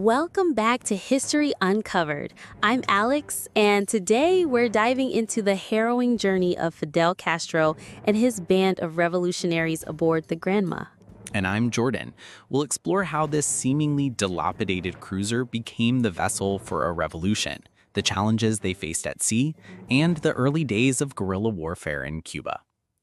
Welcome back to History Uncovered. I'm Alex, and today we're diving into the harrowing journey of Fidel Castro and his band of revolutionaries aboard the Granma. And I'm Jordan. We'll explore how this seemingly dilapidated cruiser became the vessel for a revolution, the challenges they faced at sea, and the early days of guerrilla warfare in Cuba.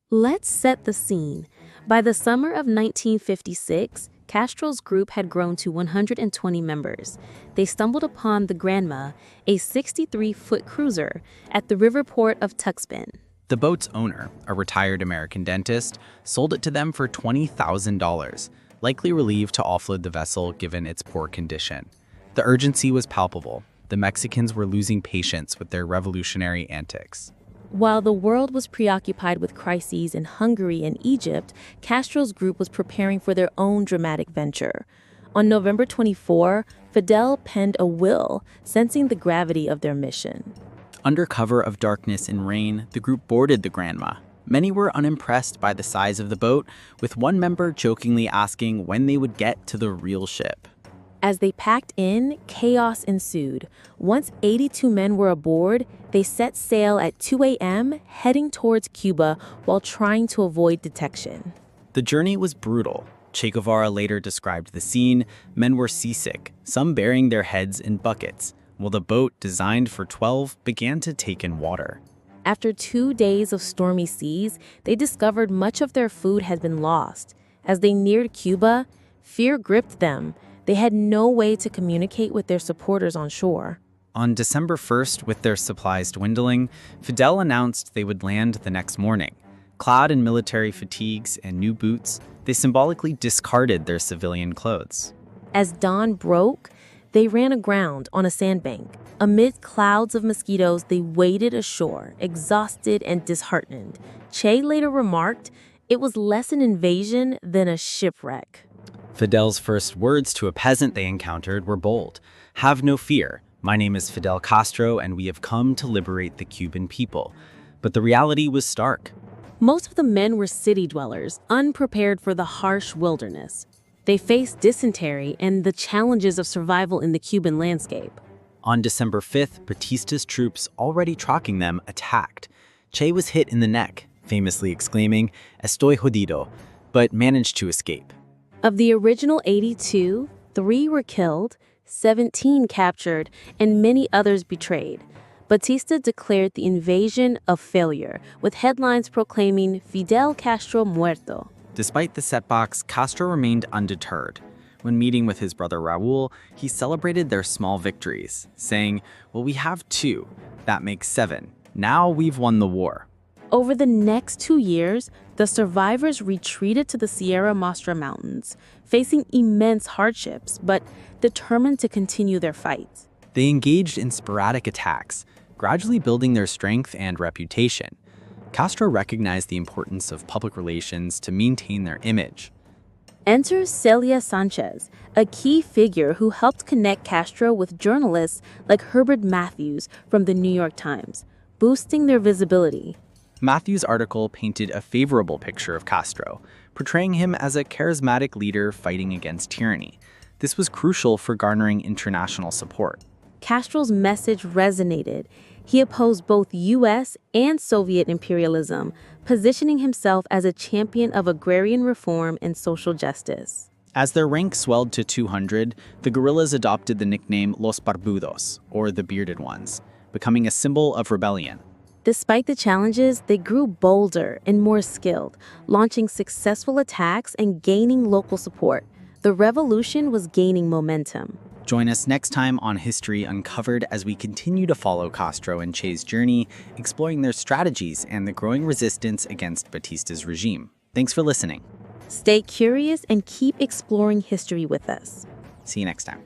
Let's set the scene. By the summer of 1956, Castro's group had grown to 120 members. They stumbled upon the Granma, a 63-foot cruiser, at the river port of Tuxpan. The boat's owner, a retired American dentist, sold it to them for $20,000, likely relieved to offload the vessel given its poor condition. The urgency was palpable. The Mexicans were losing patience with their revolutionary antics. While the world was preoccupied with crises in Hungary and Egypt, Castro's group was preparing for their own dramatic venture. On November 24, Fidel penned a will, sensing the gravity of their mission. Under cover of darkness and rain, the group boarded the Granma. Many were unimpressed by the size of the boat, with one member jokingly asking when they would get to the real ship. As they packed in, chaos ensued. Once 82 men were aboard, they set sail at 2 a.m., heading towards Cuba while trying to avoid detection. The journey was brutal. Che Guevara later described the scene. Men were seasick, some burying their heads in buckets, while the boat, designed for 12, began to take in water. After 2 days of stormy seas, they discovered much of their food had been lost. As they neared Cuba, fear gripped them. They had no way to communicate with their supporters on shore. On December 1st, with their supplies dwindling, Fidel announced they would land the next morning. Clad in military fatigues and new boots, they symbolically discarded their civilian clothes. As dawn broke, they ran aground on a sandbank. Amid clouds of mosquitoes, they waded ashore, exhausted and disheartened. Che later remarked, "It was less an invasion than a shipwreck." Fidel's first words to a peasant they encountered were bold. "Have no fear. My name is Fidel Castro, and we have come to liberate the Cuban people." But the reality was stark. Most of the men were city dwellers, unprepared for the harsh wilderness. They faced dysentery and the challenges of survival in the Cuban landscape. On December 5th, Batista's troops, already tracking them, attacked. Che was hit in the neck, famously exclaiming, "Estoy jodido," but managed to escape. Of the original 82, 3 were killed, 17 captured, and many others betrayed. Batista declared the invasion a failure, with headlines proclaiming Fidel Castro muerto. Despite the setbacks, Castro remained undeterred. When meeting with his brother Raul, he celebrated their small victories, saying, "Well, we have 2. That makes 7. Now we've won the war." Over the next 2 years, the survivors retreated to the Sierra Maestra mountains, facing immense hardships, but determined to continue their fight. They engaged in sporadic attacks, gradually building their strength and reputation. Castro recognized the importance of public relations to maintain their image. Enter Celia Sánchez, a key figure who helped connect Castro with journalists like Herbert from the New York Times, boosting their visibility. Matthews' article painted a favorable picture of Castro, portraying him as a charismatic leader fighting against tyranny. This was crucial for garnering international support. Castro's message resonated. He opposed both U.S. and Soviet imperialism, positioning himself as a champion of agrarian reform and social justice. As their rank swelled to 200, the guerrillas adopted the nickname Los Barbudos, or the Bearded Ones, becoming a symbol of rebellion. Despite the challenges, they grew bolder and more skilled, launching successful attacks and gaining local support. The revolution was gaining momentum. Join us next time on History Uncovered as we continue to follow Castro and Che's journey, exploring their strategies and the growing resistance against Batista's regime. Thanks for listening. Stay curious and keep exploring history with us. See you next time.